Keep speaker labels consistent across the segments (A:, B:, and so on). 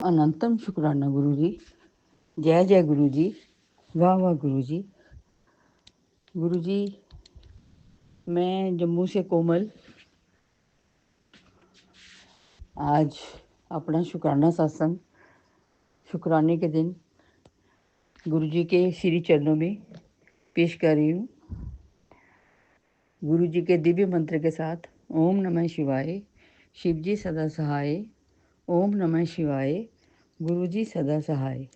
A: अनंतम शुक्राना गुरु जी। जय जय गुरु जी। वाह वाह गुरु जी। गुरु जी, मैं जम्मू से कोमल आज अपना शुक्राना सत्संग शुक्राने के दिन गुरु जी के श्री चरणों में पेश कर रही हूँ। गुरु जी के दिव्य मंत्र के साथ ओम नमः शिवाय, शिव जी सदा सहाय। ओम नमः शिवाय, गुरु जी सदा सहाय।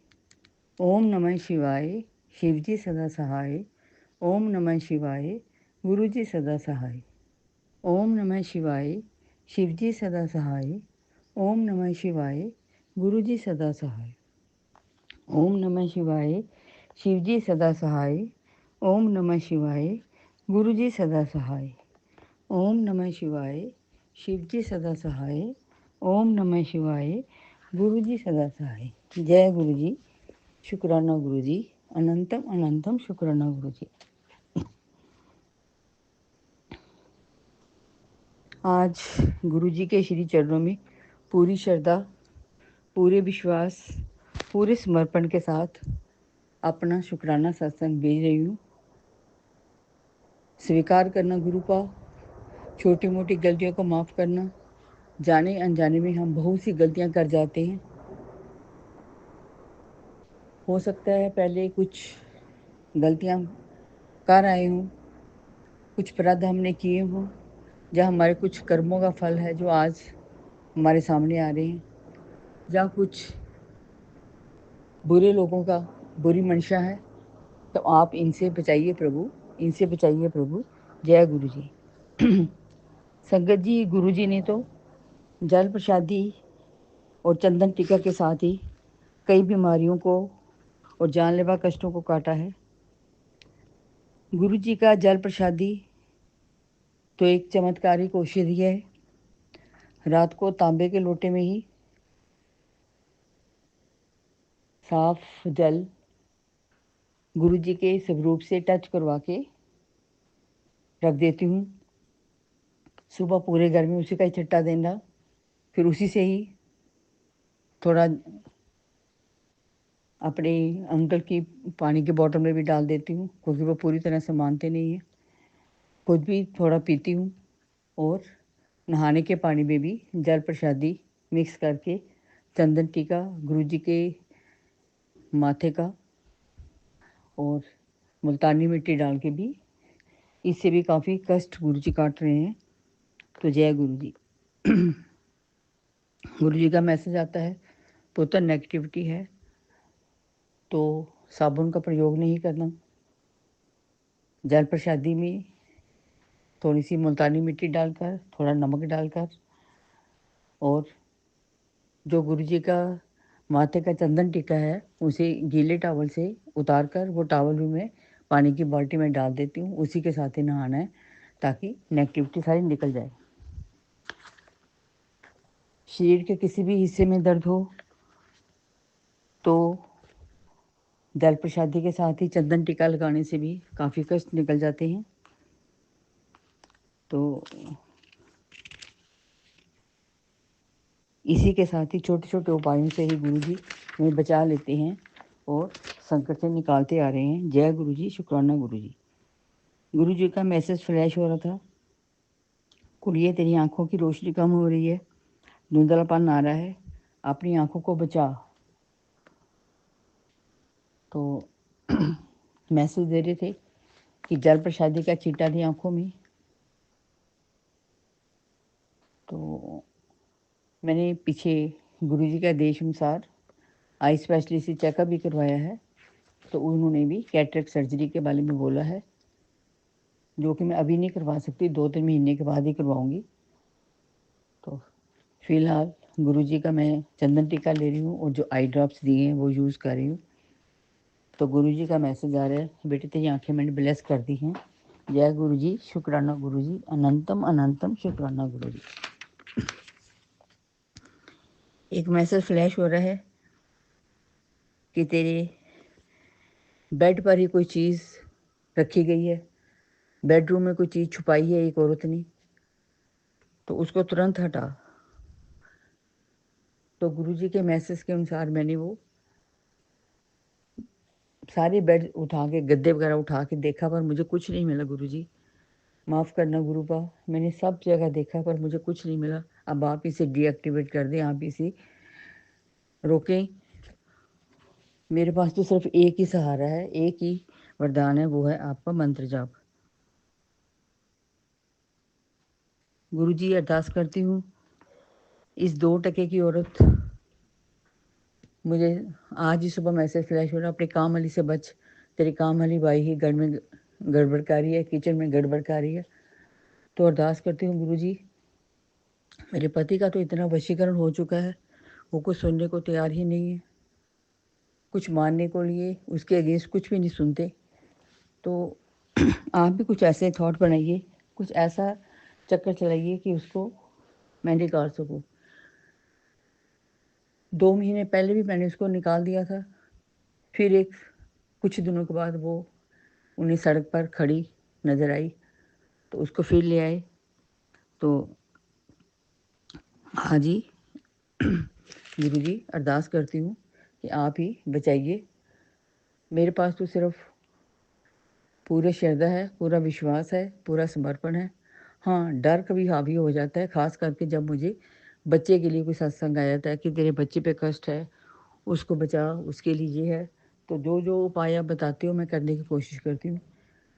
A: ओम नमः शिवाय, शिव जी सदा सहाय। ओम नमः शिवाय, गुरु जी सदा सहाय। ओम नमः शिवाय, शिव जी सदा सहाय। ओम नमः शिवाय, गुरु जी सदा सहाय। ओम नमः शिवाय, शिव जी सदा सहाय। ओम नमः शिवाय, गुरु जी सदा सहाय। ओम नमः शिवाय, शिव जी सदा सहाय। ओम नमः शिवाय, गुरु जी सदा सहाय। जय गुरु जी। शुक्राना गुरु जी। अनंतम अनंतम शुक्राना गुरु जी। आज गुरु जी के श्री चरणों में पूरी श्रद्धा, पूरे विश्वास, पूरे समर्पण के साथ अपना शुक्राना सत्संग भेज रही हूँ। स्वीकार करना गुरु का, छोटी मोटी गलतियों को माफ़ करना। जाने अनजाने में हम बहुत सी गलतियाँ कर जाते हैं। हो सकता है पहले कुछ गलतियाँ कर आए हों, कुछ अपराध हमने किए हों, या हमारे कुछ कर्मों का फल है जो आज हमारे सामने आ रहे हैं, या कुछ बुरे लोगों का बुरी मंशा है, तो आप इनसे बचाइए प्रभु, इनसे बचाइए प्रभु। जय गुरु जी। संगत जी, गुरु जी ने तो जल प्रसादी और चंदन टीका के साथ ही कई बीमारियों को और जानलेवा कष्टों को काटा है। गुरु जी का जल प्रसादी तो एक चमत्कारिक औषधि है। रात को तांबे के लोटे में ही साफ जल गुरु जी के स्वरूप से टच करवा के रख देती हूँ। सुबह पूरे घर में उसी का ही छट्टा देना, फिर उसी से ही थोड़ा अपने अंकल की पानी की बोतल में भी डाल देती हूँ, क्योंकि वो पूरी तरह से मानते नहीं हैं। खुद भी थोड़ा पीती हूँ और नहाने के पानी में भी जल प्रसादी मिक्स करके चंदन टीका गुरु जी के माथे का और मुल्तानी मिट्टी डाल के भी, इससे भी काफ़ी कष्ट गुरु जी काट रहे हैं। तो जय गुरु जी। गुरु जी का मैसेज आता है, पुत्र नेगेटिविटी है तो साबुन का प्रयोग नहीं करना। जल प्रसादी में थोड़ी सी मुल्तानी मिट्टी डालकर, थोड़ा नमक डालकर, और जो गुरु जी का माथे का चंदन टीका है उसे गीले टॉवल से उतार कर वो टॉवल भी मैं पानी की बाल्टी में डाल देती हूँ। उसी के साथ ही नहाना है ताकि नेगेटिविटी सारी निकल जाए। शरीर के किसी भी हिस्से में दर्द हो तो जल प्रसादी के साथ ही चंदन टीका लगाने से भी काफ़ी कष्ट निकल जाते हैं। तो इसी के साथ ही छोटे छोटे उपायों से ही गुरु जी हमें बचा लेते हैं और संकट से निकालते आ रहे हैं। जय गुरु जी। शुक्राना गुरु जी। गुरु जी का मैसेज फ्लैश हो रहा था, कुड़िए तेरी आंखों की रोशनी कम हो रही है, धुंधलापन आ रहा है, अपनी आंखों को बचा। तो मैसेज दे रहे थे कि जल प्रसादी का छींटा दी आंखों में। तो मैंने पीछे गुरु जी के आदेश अनुसार आई स्पेशलिस्ट से चेकअप भी करवाया है, तो उन्होंने भी कैटरेक्ट सर्जरी के बारे में बोला है, जो कि मैं अभी नहीं करवा सकती, 2-3 महीने के बाद ही करवाऊंगी। तो फिलहाल गुरु जी का मैं चंदन टीका ले रही हूँ और जो आई ड्रॉप्स दिए हैं वो यूज़ कर रही हूँ। तो गुरु जी का मैसेज आ रहा है, बेटी तेरी आंखें मैंने ब्लेस कर दी हैं। जय गुरु जी। शुक्राना गुरु जी। अनंतम अनंतम शुक्राना गुरु जी। एक मैसेज फ्लैश हो रहा है कि तेरे बेड पर ही कोई चीज़ रखी गई है, बेडरूम में कोई चीज़ छुपाई है एक औरत ने, तो उसको तुरंत हटा। तो गुरुजी के मैसेज के अनुसार मैंने वो सारे बेड उठा के, गद्दे वगैरह उठा के देखा, पर मुझे कुछ नहीं मिला। गुरुजी माफ़ करना गुरुपा, मैंने सब जगह देखा पर मुझे कुछ नहीं मिला। अब आप इसे डीएक्टिवेट कर दें, आप इसे रोकें। मेरे पास तो सिर्फ एक ही सहारा है, एक ही वरदान है, वो है आपका मंत्र जाप। गुरुजी अरदास करती हूँ, इस 2 टके की औरत, मुझे आज ही सुबह मैसेज फ्लैश हो रहा, अपने काम वाली से बच, तेरी काम वाली बाई ही घर में गड़बड़ कर रही है, किचन में गड़बड़ कर रही है। तो अरदास करती हूँ गुरुजी, मेरे पति का तो इतना वशीकरण हो चुका है, वो कुछ सुनने को तैयार ही नहीं है, कुछ मानने को लिए उसके अगेंस्ट कुछ भी नहीं सुनते। तो आप भी कुछ ऐसे थॉट बनाइए, कुछ ऐसा चक्कर चलाइए कि उसको मैं निकाल सकूँ। 2 महीने पहले भी मैंने उसको निकाल दिया था, फिर कुछ दिनों के बाद वो उन्हें सड़क पर खड़ी नज़र आई, तो उसको फिर ले आए। तो हाँ जी गुरुजी अरदास करती हूँ कि आप ही बचाइए। मेरे पास तो सिर्फ पूरे श्रद्धा है, पूरा विश्वास है, पूरा समर्पण है। हाँ, डर कभी हावी हो जाता है, ख़ास करके जब मुझे बच्चे के लिए कोई सत्संग आ जाता है कि तेरे बच्चे पे कष्ट है, उसको बचा, उसके लिए ये है। तो जो जो उपाय आप बताते हो मैं करने की कोशिश करती हूँ।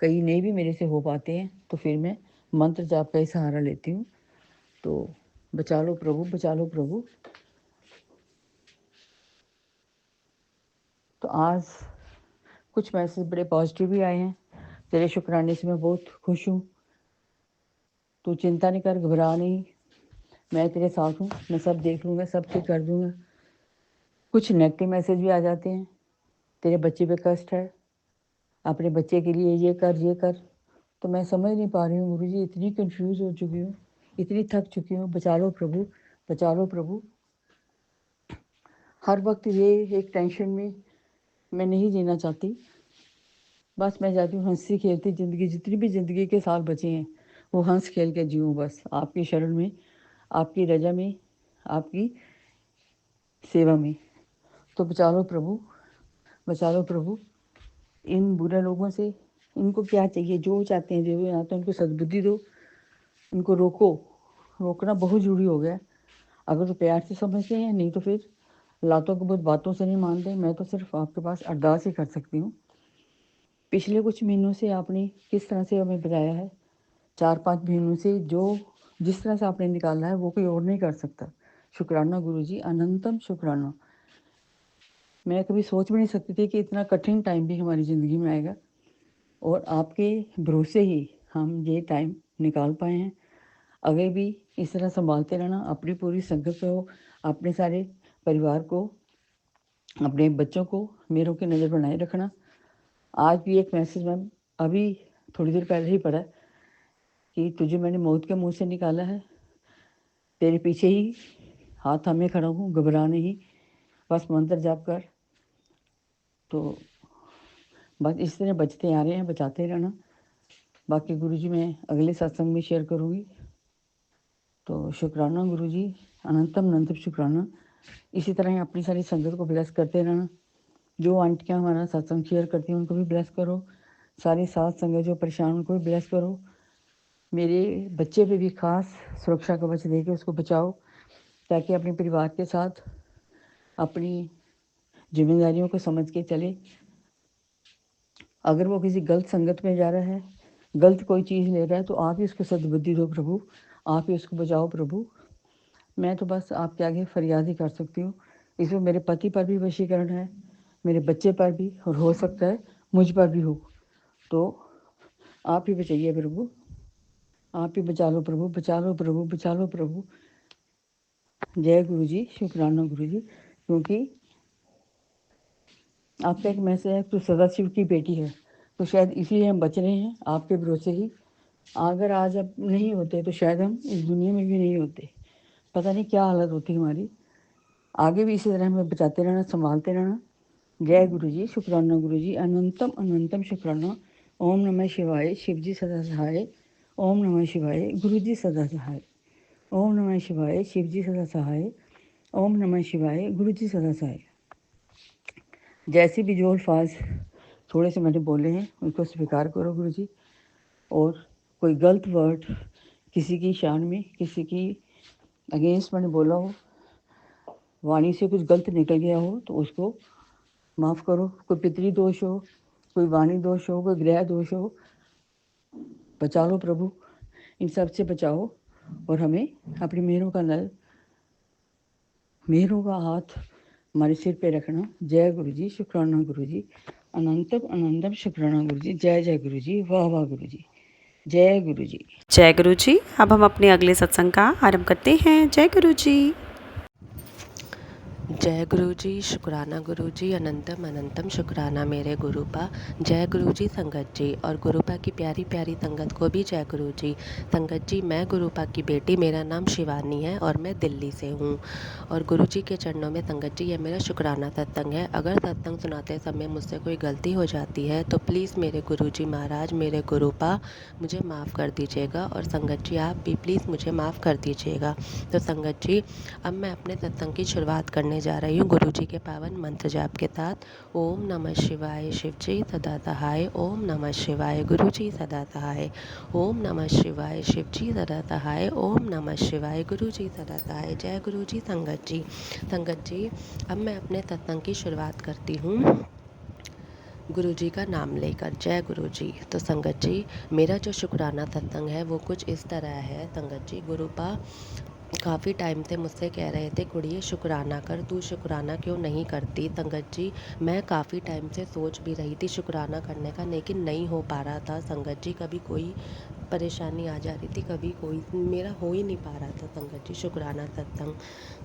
A: कई नहीं भी मेरे से हो पाते हैं तो फिर मैं मंत्र जाप का ही सहारा लेती हूँ। तो बचा लो प्रभु, बचा लो प्रभु। तो आज कुछ मैसेज बड़े पॉजिटिव भी आए हैं। तेरे शुक्राने से मैं बहुत खुश हूँ। तू चिंता नहीं कर, घबरा नहीं, मैं तेरे साथ हूँ, मैं सब देख लूँगा, सब ठीक कर दूँगा। कुछ नेगेटिव मैसेज भी आ जाते हैं, तेरे बच्चे पे कष्ट है, अपने बच्चे के लिए ये कर, ये कर। तो मैं समझ नहीं पा रही हूँ गुरुजी, इतनी कंफ्यूज हो चुकी हूँ, इतनी थक चुकी हूँ। बचा लो प्रभु, बचा लो प्रभु। हर वक्त ये एक टेंशन में मैं नहीं जीना चाहती। बस मैं चाहती हूँ हंसी खेलती ज़िंदगी, जितनी भी ज़िंदगी के साल बचे हैं वो हंस खेल के जीऊँ, बस आपकी शरण में, आपकी रजा में, आपकी सेवा में। तो बचा लो प्रभु, बचा लो प्रभु इन बुरे लोगों से। इनको क्या चाहिए, जो चाहते हैं जो यहाँ, तो उनको सद्बुद्धि दो, इनको रोको। रोकना बहुत ज़रूरी हो गया। अगर तो प्यार से समझते हैं, नहीं तो फिर लातों को बहुत बातों से नहीं मानते। मैं तो सिर्फ आपके पास अरदास ही कर सकती हूँ। पिछले कुछ महीनों से आपने किस तरह से हमें बचाया है, 4-5 महीनों से जो जिस तरह से आपने निकाला है वो कोई और नहीं कर सकता। शुक्राना गुरुजी, अनंतम शुक्राना। मैं कभी सोच भी नहीं सकती थी कि इतना कठिन टाइम भी हमारी ज़िंदगी में आएगा, और आपके भरोसे ही हम ये टाइम निकाल पाए हैं। आगे भी इस तरह संभालते रहना, अपनी पूरी संगत को, अपने सारे परिवार को, अपने बच्चों को मेरों की नज़र बनाए रखना। आज भी एक मैसेज मैम अभी थोड़ी देर पहले ही पढ़ा कि तुझे मैंने मौत के मुंह से निकाला है, तेरे पीछे ही हाथ थामे खड़ा हूँ, घबरा नहीं, बस मंत्र जाप कर। तो बस इस तरह बचते आ रहे हैं, बचाते रहना। बाकी गुरुजी मैं अगले सत्संग में शेयर करूँगी। तो शुक्राना गुरुजी, अनंतम अनंतम शुक्राना। इसी तरह ही अपनी सारी संगत को ब्लेस करते रहना। जो आंटियाँ हमारा सत्संग शेयर करती हैं उनको भी ब्लेस करो, सारी साथ संगत जो परेशान उनको भी ब्लेस करो। मेरे बच्चे पे भी खास सुरक्षा कवच दे के उसको बचाओ, ताकि अपने परिवार के साथ अपनी जिम्मेदारियों को समझ के चले। अगर वो किसी गलत संगत में जा रहा है, गलत कोई चीज़ ले रहा है, तो आप ही उसको सद्बुद्धि दो प्रभु, आप ही उसको बचाओ प्रभु। मैं तो बस आपके आगे फरियाद ही कर सकती हूँ। इसमें मेरे पति पर भी वशीकरण है, मेरे बच्चे पर भी, और हो सकता है मुझ पर भी हो। तो आप ही बचाइए प्रभु, आप ही बचा लो प्रभु, बचा लो प्रभु, बचा लो प्रभु। जय गुरु जी, शुक्राना गुरु जी। क्योंकि आपका एक मैसेज है, तो सदाशिव की बेटी है, तो शायद इसलिए हम बच रहे हैं आपके भरोसे ही। अगर आज अब नहीं होते तो शायद हम इस दुनिया में भी नहीं होते, पता नहीं क्या हालत होती हमारी। आगे भी इसी तरह हमें बचाते रहना, संभालते रहना। जय गुरु जी, शुक्राना गुरु जी, अनंतम अनंतम शुक्राना। ओम नमः शिवाय, शिव जी सदा सहाय। ओम नमः शिवाय, गुरु जी सदा सहाय। ओम नमः शिवाय, शिव जी सदा सहाय। ओम नमः शिवाय। गुरु जी सदा सहाय। जैसे भी जो अल्फाज थोड़े से मैंने बोले हैं उनको स्वीकार करो गुरु जी। और कोई गलत वर्ड किसी की शान में, किसी की अगेंस्ट मैंने बोला हो, वाणी से कुछ गलत निकल गया हो तो उसको माफ़ करो। कोई पितरी दोष हो, कोई वाणी दोष हो, कोई ग्रह दोष हो, बचा लो प्रभु, इन सब से बचाओ। और हमें अपनी मेहरों का नल, मेहरों का हाथ हमारे सिर पे रखना। जय गुरु जी, शुक्राना गुरु जी, अनंतम अनंतम शुक्राना गुरु जी। जय जय गुरु जी, वाह वाह गुरु जी, जय गुरु जी।
B: जय गुरु जी। अब हम अपने अगले सत्संग का आरंभ करते हैं। जय गुरु जी। जय गुरु जी, शुक्राना गुरु जी, अनंतम अनंतम शुक्राना मेरे गुरुपा। जय गुरु जी संगत जी, और गुरुपा की प्यारी प्यारी संगत को भी जय गुरु जी। संगत जी, मैं गुरुपा की बेटी, मेरा नाम शिवानी है और मैं दिल्ली से हूँ। और गुरु जी के चरणों में संगत जी ये मेरा शुक्राना सत्संग है। अगर सत्संग सुनाते समय मुझसे कोई गलती हो जाती है तो प्लीज़ मेरे गुरु जी महाराज, मेरे गुरुपा मुझे माफ़ कर दीजिएगा। और संगत जी आप भी प्लीज़ मुझे माफ़ कर दीजिएगा। तो संगत जी, अब मैं अपने सत्संग की शुरुआत करने जा रही हूँ गुरु जी के पावन मंत्र जाप के साथ। ओम नमः शिवाय, शिव जी सदा सहाय। ओम नमः शिवाय, गुरु जी सदा सहाय। ओम नमः शिवाय, शिव जी सदा सहाय। ओम नमः शिवाय, गुरु जी सदा सहाय। जय गुरु जी संगत जी। संगत जी, अब मैं अपने सत्संग की शुरुआत करती हूँ गुरु जी का नाम लेकर। जय गुरु जी। तो संगत जी, मेरा जो शुक्राना सत्संग है वो कुछ इस तरह है। संगत जी, गुरुपा काफ़ी टाइम से मुझसे कह रहे थे, कुड़िए शुक्राना कर, तू शुक्राना क्यों नहीं करती। संगत जी, मैं काफ़ी टाइम से सोच भी रही थी शुक्राना करने का, लेकिन नहीं हो पा रहा था। संगत जी, कभी कोई परेशानी आ जा रही थी, कभी कोई मेरा हो ही नहीं पा रहा था संगत जी शुक्राना सत्संग।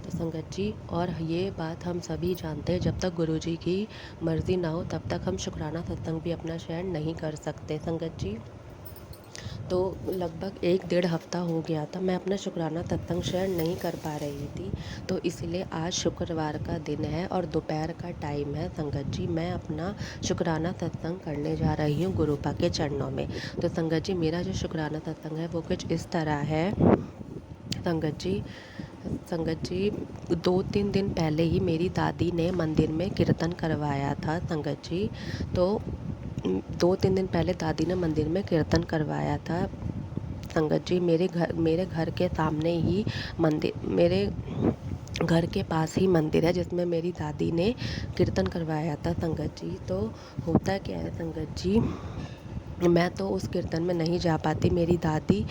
B: तो संगत जी, और ये बात हम सभी जानते हैं, जब तक गुरु जी की मर्ज़ी ना हो तब तक हम शुक्राना सत्संग भी अपना शेयर नहीं कर सकते। संगत जी, तो लगभग 1-1.5 हफ़्ता हो गया था मैं अपना शुक्राना सत्संग शेयर नहीं कर पा रही थी। तो इसलिए आज शुक्रवार का दिन है और दोपहर का टाइम है। संगत जी, मैं अपना शुक्राना सत्संग करने जा रही हूँ गुरुपा के चरणों में। तो संगत जी, मेरा जो शुक्राना सत्संग है वो कुछ इस तरह है। संगत जी, 2-3 दिन पहले ही मेरी दादी ने मंदिर में कीर्तन करवाया था। संगत जी, तो 2-3 दिन पहले दादी ने मंदिर में कीर्तन करवाया था। संगत जी, मेरे घर के सामने ही मंदिर, मेरे घर के पास ही मंदिर है जिसमें मेरी दादी ने कीर्तन करवाया था। संगत जी, तो होता क्या है संगत जी, मैं तो उस कीर्तन में नहीं जा पाती। मेरी दादी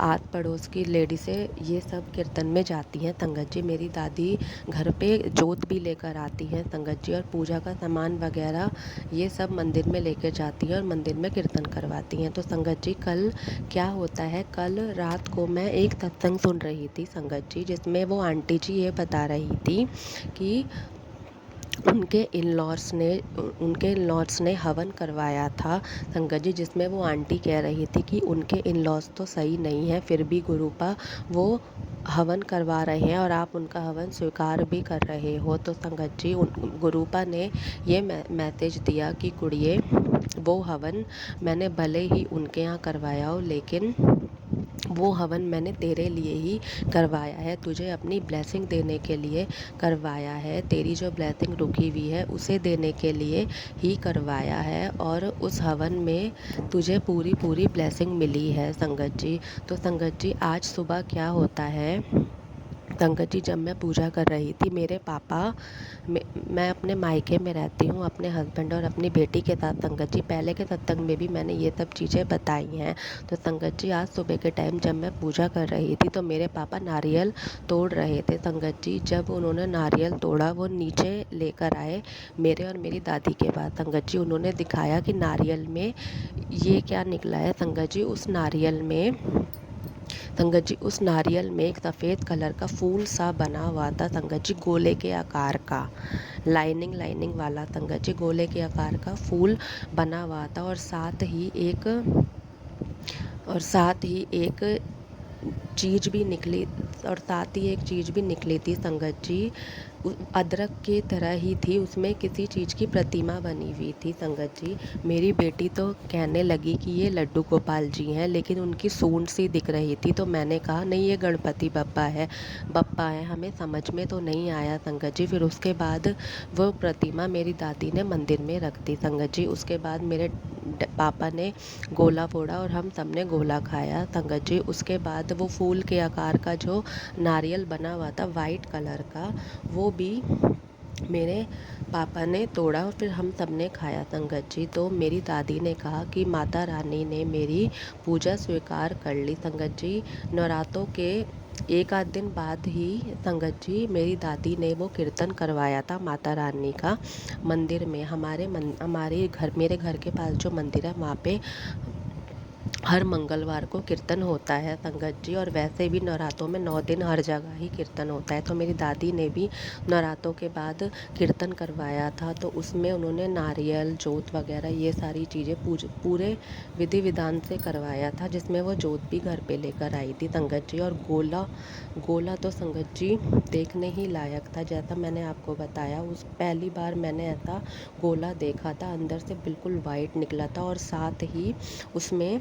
B: आस पड़ोस की लेडी से ये सब कीर्तन में जाती हैं। संगत जी, मेरी दादी घर पे जोत भी लेकर आती हैं संगत जी, और पूजा का सामान वगैरह ये सब मंदिर में लेकर जाती हैं और मंदिर में कीर्तन करवाती हैं। तो संगत जी, कल क्या होता है, कल रात को मैं एक सत्संग सुन रही थी संगत जी, जिसमें वो आंटी जी ये बता रही थी कि उनके इन-लॉज़ ने हवन करवाया था संगत जी, जिसमें वो आंटी कह रही थी कि उनके इन-लॉज़ तो सही नहीं है, फिर भी गुरुपा वो हवन करवा रहे हैं और आप उनका हवन स्वीकार भी कर रहे हो। तो संगत जी, गुरुपा ने ये मैसेज दिया कि कुड़िए, वो हवन मैंने भले ही उनके यहाँ करवाया हो, लेकिन वो हवन मैंने तेरे लिए ही करवाया है, तुझे अपनी ब्लेसिंग देने के लिए करवाया है। तेरी जो ब्लेसिंग रुकी हुई है उसे देने के लिए ही करवाया है, और उस हवन में तुझे पूरी पूरी ब्लेसिंग मिली है संगत जी। तो संगत जी, आज सुबह क्या होता है संगत जी, जब मैं पूजा कर रही थी, मेरे पापा, मैं अपने मायके में रहती हूँ अपने हस्बैंड और अपनी बेटी के साथ संगत जी। पहले के सत्संग में भी मैंने ये सब चीज़ें बताई हैं। तो संगत जी, आज सुबह के टाइम जब मैं पूजा कर रही थी तो मेरे पापा नारियल तोड़ रहे थे संगत जी। जब उन्होंने नारियल तोड़ा, वो नीचे लेकर आए मेरे और मेरी दादी के पास संगत जी। उन्होंने दिखाया कि नारियल में ये क्या निकला है संगत जी। उस नारियल में एक सफ़ेद कलर का फूल सा बना हुआ था संगत जी, गोले के आकार का, लाइनिंग वाला संगत जी, गोले के आकार का फूल बना हुआ था। और साथ ही एक चीज़ भी निकली थी संगत जी। अदरक की तरह ही थी, उसमें किसी चीज़ की प्रतिमा बनी हुई थी संगत जी। मेरी बेटी तो कहने लगी कि ये लड्डू गोपाल जी हैं, लेकिन उनकी सूंड सी दिख रही थी। तो मैंने कहा नहीं, ये गणपति बप्पा है। हमें समझ में तो नहीं आया संगत जी। फिर उसके बाद वो प्रतिमा मेरी दादी ने मंदिर में रख दी संगत जी। उसके बाद मेरे पापा ने गोला फोड़ा और हम सब ने गोला खाया संगत जी। उसके बाद वो फूल के आकार का जो नारियल बना हुआ था वाइट कलर का, वो भी मेरे पापा ने तोड़ा और फिर हम सब ने खाया संगत जी। तो मेरी दादी ने कहा कि माता रानी ने मेरी पूजा स्वीकार कर ली संगत जी। नवरात्रों के एक आध दिन बाद ही संगत जी मेरी दादी ने वो कीर्तन करवाया था माता रानी का मंदिर में। मेरे घर के पास जो मंदिर है वहाँ पे हर मंगलवार को कीर्तन होता है संगत जी। और वैसे भी नवरात्रों में 9 दिन हर जगह ही कीर्तन होता है। तो मेरी दादी ने भी नवरात्रों के बाद कीर्तन करवाया था। तो उसमें उन्होंने नारियल जोत वगैरह ये सारी चीज़ें पूरे विधि विधान से करवाया था, जिसमें वो जोत भी घर पे लेकर आई थी संगत जी। और गोला तो संगत जी देखने ही लायक था। जैसा मैंने आपको बताया, उस पहली बार मैंने ऐसा गोला देखा था, अंदर से बिल्कुल वाइट निकला था और साथ ही उसमें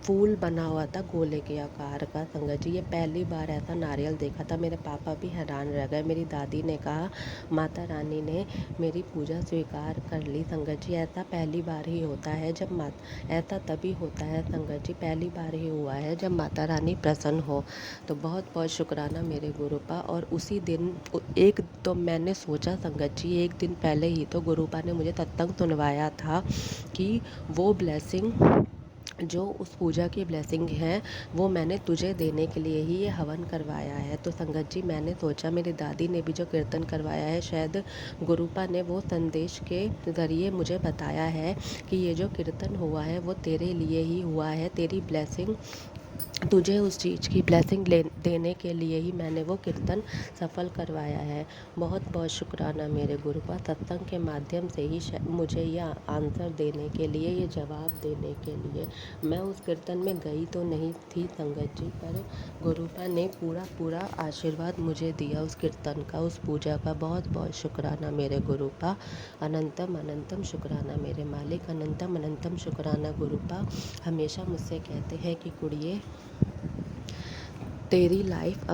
B: फूल बना हुआ था गोले के आकार का संगत जी। ये पहली बार ऐसा नारियल देखा था। मेरे पापा भी हैरान रह गए। मेरी दादी ने कहा माता रानी ने मेरी पूजा स्वीकार कर ली संगत जी। ऐसा पहली बार ही होता है ऐसा तभी होता है संगत जी, पहली बार ही हुआ है जब माता रानी प्रसन्न हो। तो बहुत बहुत शुक्राना मेरे गुरुपा। और उसी दिन एक तो मैंने सोचा संगत जी, एक दिन पहले ही तो गुरुपा ने मुझे सत्संग सुनवाया था कि वो ब्लेसिंग, जो उस पूजा की ब्लेसिंग है, वो मैंने तुझे देने के लिए ही ये हवन करवाया है। तो संगत जी मैंने सोचा मेरी दादी ने भी जो कीर्तन करवाया है, शायद गुरुपा ने वो संदेश के ज़रिए मुझे बताया है कि ये जो कीर्तन हुआ है वो तेरे लिए ही हुआ है, तेरी ब्लेसिंग, तुझे उस चीज़ की ब्लेसिंग देने के लिए ही मैंने वो कीर्तन सफल करवाया है। बहुत बहुत शुक्राना मेरे गुरु का, सत्संग के माध्यम से ही मुझे यह आंसर देने के लिए, ये जवाब देने के लिए। मैं उस कीर्तन में गई तो नहीं थी संगत जी, पर गुरुपा ने पूरा आशीर्वाद मुझे दिया उस कीर्तन का, उस पूजा का। बहुत बहुत शुक्राना मेरे गुरुपा। अनंतम अनंतम शुक्राना मेरे मालिक, अनंतम अनंतम शुक्राना गुरुपा। हमेशा मुझसे कहते हैं कि कुड़िए, तेरी लाइफ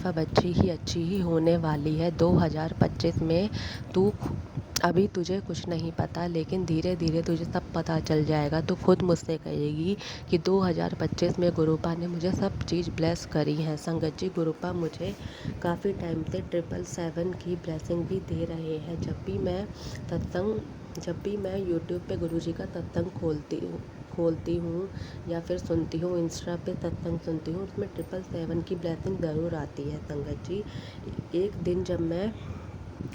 B: अब अच्छी ही होने वाली है। 2025 में अभी तुझे कुछ नहीं पता, लेकिन धीरे धीरे तुझे सब पता चल जाएगा। तो खुद मुझसे कहेगी कि 2025 में गुरुपा ने मुझे सब चीज़ ब्लेस करी है संगत जी। गुरुपा मुझे काफ़ी टाइम से 777 की ब्लेसिंग भी दे रहे हैं। जब भी मैं यूट्यूब पे गुरुजी का सत्संग खोलती हूँ या फिर सुनती हूँ, इंस्टा पे सत्संग सुनती हूँ, उसमें 777 की ब्लेसिंग ज़रूर आती है संगत जी। एक दिन जब मैं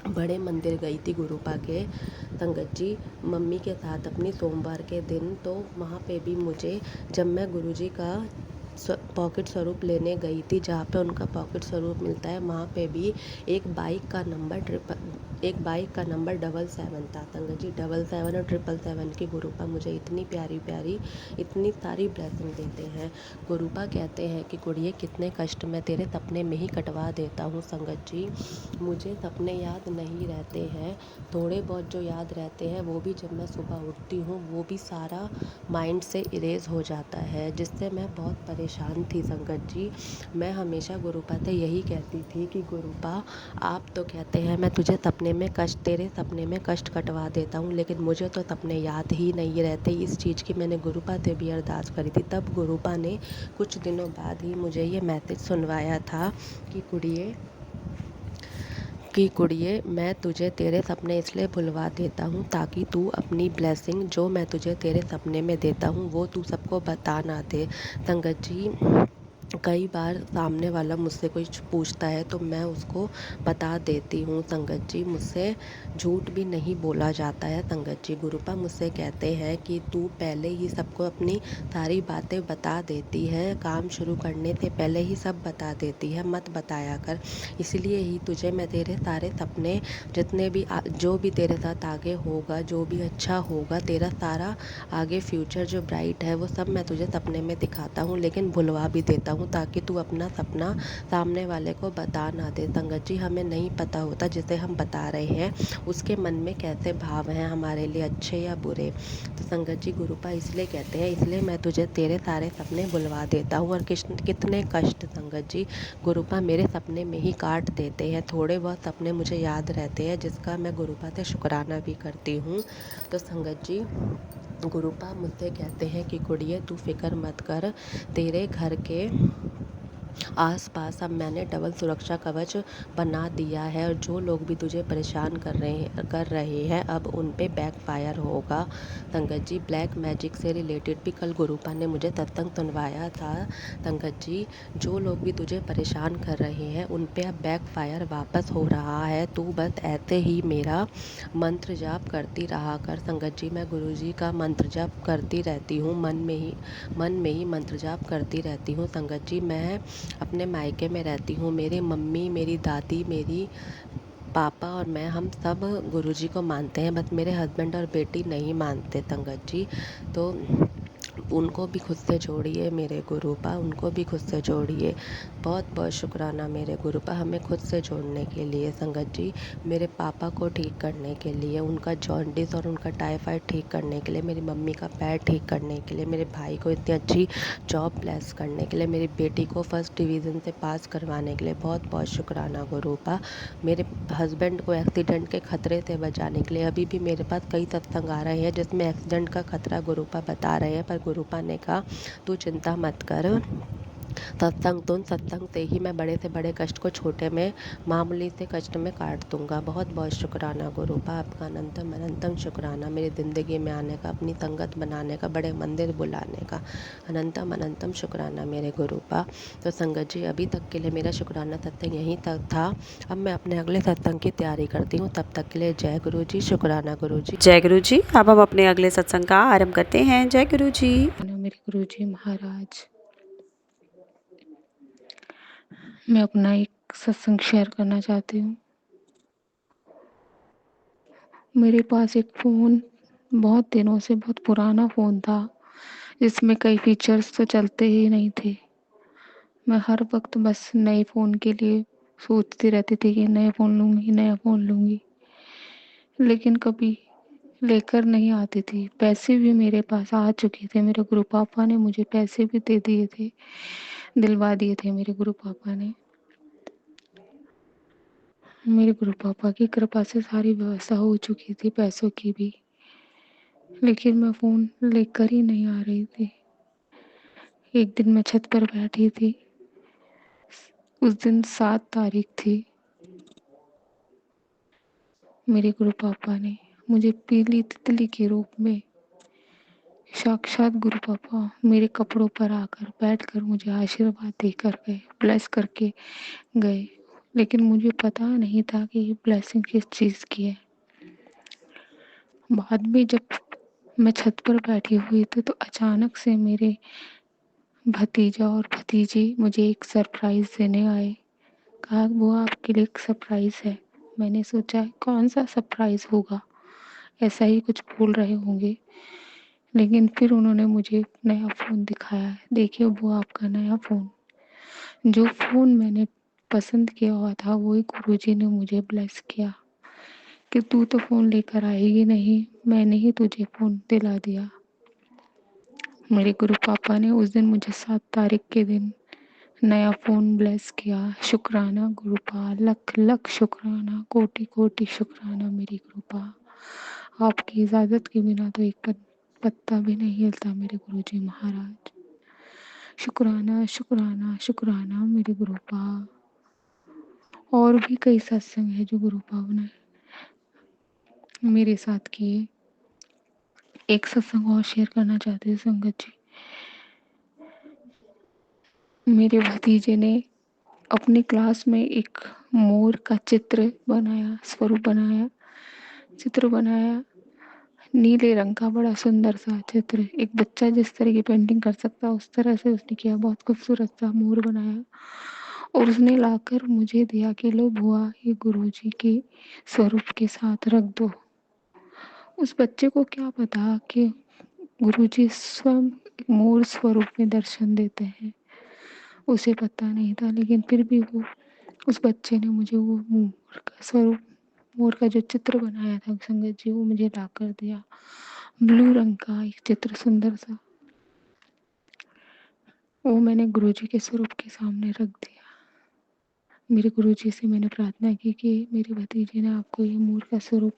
B: बड़े मंदिर गई थी गुरुपा के संगत जी, मम्मी के साथ अपनी, सोमवार के दिन, तो वहाँ पे भी मुझे, जब मैं गुरुजी का पॉकेट स्वरूप लेने गई थी, जहाँ पे उनका पॉकेट स्वरूप मिलता है, वहाँ पे भी एक बाइक का नंबर 777 था संगत जी। 77 और 777 की गुरुपा मुझे इतनी प्यारी इतनी सारी ब्लेसिंग देते हैं। गुरुपा कहते हैं कि कुड़िए, कितने कष्ट मैं तेरे सपने में ही कटवा देता हूँ संगत जी। मुझे सपने याद नहीं रहते हैं, थोड़े बहुत जो याद रहते हैं वो भी जब मैं सुबह उठती हूँ वो भी सारा माइंड से इरेज हो जाता है, जिससे मैं बहुत परेशान थी संगत जी। मैं हमेशा गुरुपा से यही कहती थी कि गुरुपा, आप तो कहते हैं मैं तेरे सपने में कष्ट कटवा देता हूँ, लेकिन मुझे तो सपने याद ही नहीं रहते। इस चीज़ की मैंने गुरुपा से भी अरदास करी थी। तब गुरुपा ने कुछ दिनों बाद ही मुझे ये मैसेज सुनवाया था कि कुड़िए, मैं तुझे तेरे सपने इसलिए भुलवा देता हूँ ताकि तू अपनी ब्लेसिंग, जो मैं तुझे तेरे सपने में देता हूँ, वो तू सबको बता ना दे संगत जी। कई बार सामने वाला मुझसे कुछ पूछता है तो मैं उसको बता देती हूँ संगत जी। मुझसे झूठ भी नहीं बोला जाता है संगत जी। गुरुपा मुझसे कहते हैं कि तू पहले ही सबको अपनी सारी बातें बता देती है, काम शुरू करने से पहले ही सब बता देती है, मत बताया कर। इसलिए ही तुझे मैं तेरे सारे सपने, जितने भी जो भी तेरे साथ आगे होगा, जो भी अच्छा होगा, तेरा सारा आगे फ्यूचर जो ब्राइट है, वो सब मैं तुझे सपने में दिखाता हूँ, लेकिन भुलवा भी देता हूँ ताकि तू अपना सपना सामने वाले को बता ना दे। संगत जी, हमें नहीं पता होता जिसे हम बता रहे हैं उसके मन में कैसे भाव हैं, हमारे लिए अच्छे या बुरे। तो संगत जी, गुरुपा इसलिए कहते हैं, इसलिए मैं तुझे तेरे सारे सपने बुलवा देता हूँ। और कितने कष्ट संगत जी गुरुपा मेरे सपने में ही काट देते हैं। थोड़े बहुत सपने मुझे याद रहते हैं, जिसका मैं गुरुपा से शुक्राना भी करती हूँ। तो संगत जी, गुरुपा मुझसे कहते हैं कि कुड़िए तू फिक्र मत कर, तेरे घर के आसपास अब मैंने डबल सुरक्षा कवच बना दिया है, और जो लोग भी तुझे परेशान कर रहे हैं अब उन पे बैकफायर होगा। संगत जी, ब्लैक मैजिक से रिलेटेड भी कल गुरुपा ने मुझे सत्संग सुनवाया था। संगत जी, जो लोग भी तुझे परेशान कर रहे हैं उन पे अब बैकफायर वापस हो रहा है। तू बस ऐसे ही मेरा मंत्र जाप करती रहा कर। संगत जी, मैं गुरु जी का मंत्र जाप करती रहती हूँ, मन में ही मंत्र जाप करती रहती हूँ। संगत जी, मैं अपने मायके में रहती हूँ। मेरी मम्मी, मेरी दादी, मेरी पापा और मैं, हम सब गुरुजी को मानते हैं, बस मेरे हस्बैंड और बेटी नहीं मानते संगत जी। तो उनको भी खुद से जोड़िए मेरे गुरुपा, उनको भी खुद से जोड़िए। बहुत बहुत शुक्राना मेरे गुरुपा हमें खुद से जोड़ने के लिए। संगत जी, मेरे पापा को ठीक करने के लिए, उनका जॉन्डिस और उनका टाइफाइड ठीक करने के लिए, मेरी मम्मी का पैर ठीक करने के लिए, मेरे भाई को इतनी अच्छी जॉब ब्लेस करने के लिए, मेरी बेटी को फर्स्ट डिवीज़न से पास करवाने के लिए बहुत बहुत शुक्राना गुरुपा। मेरे हस्बैंड को एक्सीडेंट के खतरे से बचाने के लिए अभी भी मेरे पास कई सत्संग आ रहे हैं जिसमें एक्सीडेंट का खतरा गुरुपा बता रहे हैं, पर गुरुपा ने कहा तू चिंता मत कर, सत्संग से ही मैं बड़े से बड़े कष्ट को छोटे में, मामूली से कष्ट में काट दूंगा। बहुत बहुत शुक्राना गुरुपा, आपका अनंतम अनंतम शुक्राना मेरी ज़िंदगी में आने का, अपनी संगत बनाने का, बड़े मंदिर बुलाने का। अनंतम अनंतम शुक्राना मेरे गुरुपा। तो संगत जी, अभी तक के लिए मेरा शुक्राना सत्संग यहीं तक था। अब मैं अपने अगले सत्संग की तैयारी करती हूँ। तब तक के लिए जय गुरु जी, शुक्राना गुरु जी।
C: जय गुरु जी। अब हम अपने अगले सत्संग का आरंभ करते हैं। जय गुरु जी।
D: मेरे गुरु जी महाराज, मैं अपना एक सत्संग शेयर करना चाहती हूँ। मेरे पास एक फ़ोन बहुत दिनों से, बहुत पुराना फ़ोन था जिसमें कई फीचर्स तो चलते ही नहीं थे। मैं हर वक्त बस नए फ़ोन के लिए सोचती रहती थी कि नया फ़ोन लूँगी, नया फ़ोन लूँगी, लेकिन कभी लेकर नहीं आती थी। पैसे भी मेरे पास आ चुके थे, मेरे गुरु पापा ने मुझे पैसे भी दे दिए थे, दिलवा दिए थे मेरे गुरु पापा ने। मेरे गुरु पापा की कृपा से सारी व्यवस्था हो चुकी थी, पैसों की भी, लेकिन मैं फ़ोन लेकर ही नहीं आ रही थी। एक दिन मैं छत पर बैठी थी, उस दिन 7 तारीख थी। मेरे गुरु पापा ने मुझे पीली तितली के रूप में, साक्षात गुरु पापा मेरे कपड़ों पर आकर बैठकर मुझे आशीर्वाद देकर गए, ब्लेस करके गए। लेकिन मुझे पता नहीं था कि ये ब्लेसिंग किस चीज़ की है। बाद में जब मैं छत पर बैठी हुई थी तो अचानक से मेरे भतीजा और भतीजी मुझे एक सरप्राइज़ देने आए। कहा वो आपके लिए एक सरप्राइज़ है। मैंने सोचा कौन सा सरप्राइज़ होगा, ऐसा ही कुछ बोल रहे होंगे। लेकिन फिर उन्होंने मुझे नया फ़ोन दिखाया है, देखिए वो आपका नया फ़ोन। जो फ़ोन मैंने पसंद किया हुआ था वही गुरुजी ने मुझे ब्लेस किया कि तू तो फ़ोन लेकर आएगी नहीं, मैंने ही तुझे फ़ोन दिला दिया। मेरे गुरु पापा ने उस दिन मुझे 7 तारीख के दिन नया फ़ोन ब्लेस किया। शुक्राना गुरुपा, लख लख शुक्राना, कोटि कोटि शुक्राना मेरी गुरुपा। आपकी इजाज़त के बिना तो एक पत्ता भी नहीं हिलता मेरे गुरुजी महाराज। शुक्राना शुक्राना शुक्राना मेरे गुरुपा। और भी कई सत्संग है जो गुरुपा ने मेरे साथ किए। एक सत्संग और शेयर करना चाहती हूँ संगत जी। मेरे भतीजे ने अपनी क्लास में एक मोर का चित्र बनाया, स्वरूप बनाया, चित्र बनाया, नीले रंग का बड़ा सुंदर सा चित्र। एक बच्चा जिस तरह की पेंटिंग कर सकता है उस तरह से उसने किया, बहुत खूबसूरत सा मोर बनाया और उसने लाकर मुझे दिया कि लो बुआ, ये गुरुजी के स्वरूप के साथ रख दो। उस बच्चे को क्या पता कि गुरुजी स्वयं मोर स्वरूप में दर्शन देते हैं। उसे पता नहीं था, लेकिन फिर भी वो उस बच्चे ने मुझे वो मोर का जो चित्र बनाया था संगत जी, वो मुझे ला कर दिया। ब्लू रंग का एक चित्र सुंदर सा, वो मैंने गुरुजी के स्वरूप के सामने रख दिया। मेरे गुरुजी से मैंने प्रार्थना की कि मेरे भतीजे ने आपको ये मोर का स्वरूप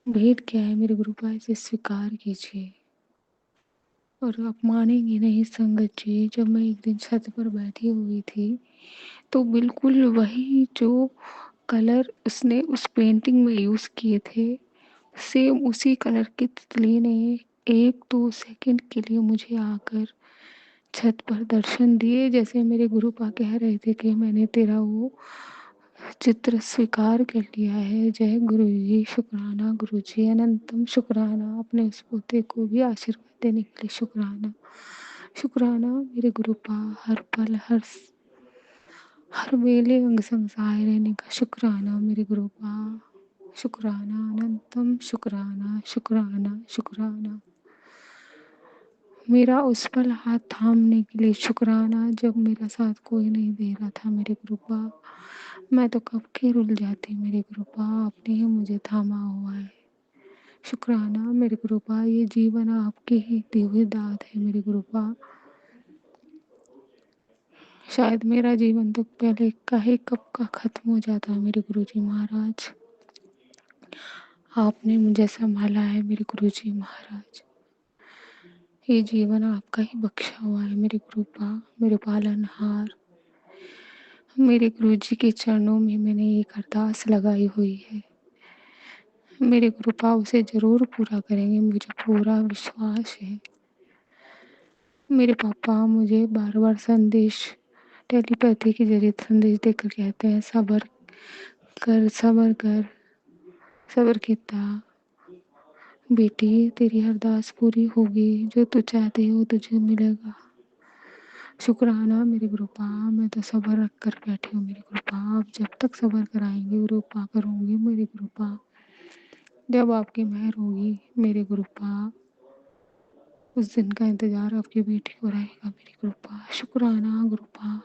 D: भेंट किया है, मेरे गुरुपा इसे स्वीकार कीजिए। और आप मानेंगे नहीं संगत जी, जब मैं एक दिन छत पर बैठी हुई थी तो बिल्कुल वही जो कलर उसने उस पेंटिंग में यूज़ किए थे, सेम उसी कलर की तितली ने 1-2 सेकंड के लिए मुझे आकर छत पर दर्शन दिए। जैसे मेरे गुरुपा कह रहे थे कि मैंने तेरा वो चित्र स्वीकार कर लिया है। जय गुरु जी, शुक्राना गुरु जी, अनंतम शुक्राना, अपने उस पोते को भी आशीर्वाद देने के लिए शुक्राना। शुक्राना मेरे गुरुपा, हर पल हर वेले अंग संग सहाय रहने का शुक्राना मेरे गुरुपा। शुक्राना अनंतम शुक्राना, शुक्राना शुक्राना। मेरा उस पल हाथ थामने के लिए शुक्राना, जब मेरा साथ कोई नहीं दे रहा था मेरे गुरुपा। मैं तो कब की रुल जाती मेरे गुरुपा, आपने ही मुझे थामा हुआ है। शुक्राना मेरे गुरुपा, ये जीवन आपकी ही दी हुई दात है मेरे गुरुपा। शायद मेरा जीवन तो पहले का ही कब का खत्म हो जाता मेरे गुरुजी महाराज। आपने मुझे संभाला है मेरे गुरुजी महाराज। ये जीवन आपका ही बख्शा हुआ है मेरे गुरुपा, मेरे पालनहार। मेरे गुरुजी के चरणों में मैंने एक अरदास लगाई हुई है, मेरे गुरुपा उसे ज़रूर पूरा करेंगे, मुझे पूरा विश्वास है। मेरे पापा मुझे बार-बार संदेश टेलीपैथी के ज़रिए संदेश देकर कहते हैं, सब्र कर, सब्र कर, सब्र कीता बेटी, तेरी अरदास पूरी होगी, जो तू चाहती हो तुझे मिलेगा। शुक्राना मेरे गुरुपा, मैं तो सब्र रख कर बैठी हूँ मेरे गुरुपा। आप जब तक सब्र कराएंगे गुरुपा करूँगी मेरे गुरुपा। जब आपकी मेहर होगी मेरे गुरुपा, उस दिन का इंतज़ार आपकी बेटी को रहेगा मेरी गुरुपा। शुक्राना गुरुपा,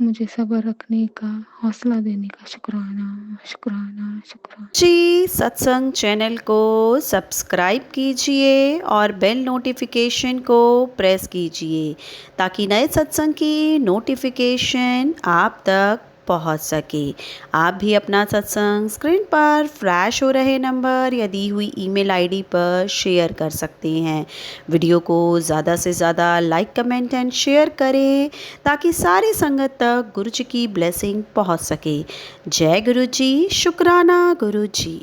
D: मुझे सब्र रखने का हौसला देने का शुक्राना, शुक्राना, शुक्राना।
C: जी, सत्संग चैनल को सब्सक्राइब कीजिए और बेल नोटिफिकेशन को प्रेस कीजिए ताकि नए सत्संग की नोटिफिकेशन आप तक पहुंच सके। आप भी अपना सत्संग स्क्रीन पर फ्लैश हो रहे नंबर या दी हुई ईमेल आईडी पर शेयर कर सकते हैं। वीडियो को ज़्यादा से ज़्यादा लाइक, कमेंट एंड शेयर करें ताकि सारी संगत तक गुरु जी की ब्लेसिंग पहुंच सके। जय गुरु जी, शुक्राना गुरु जी।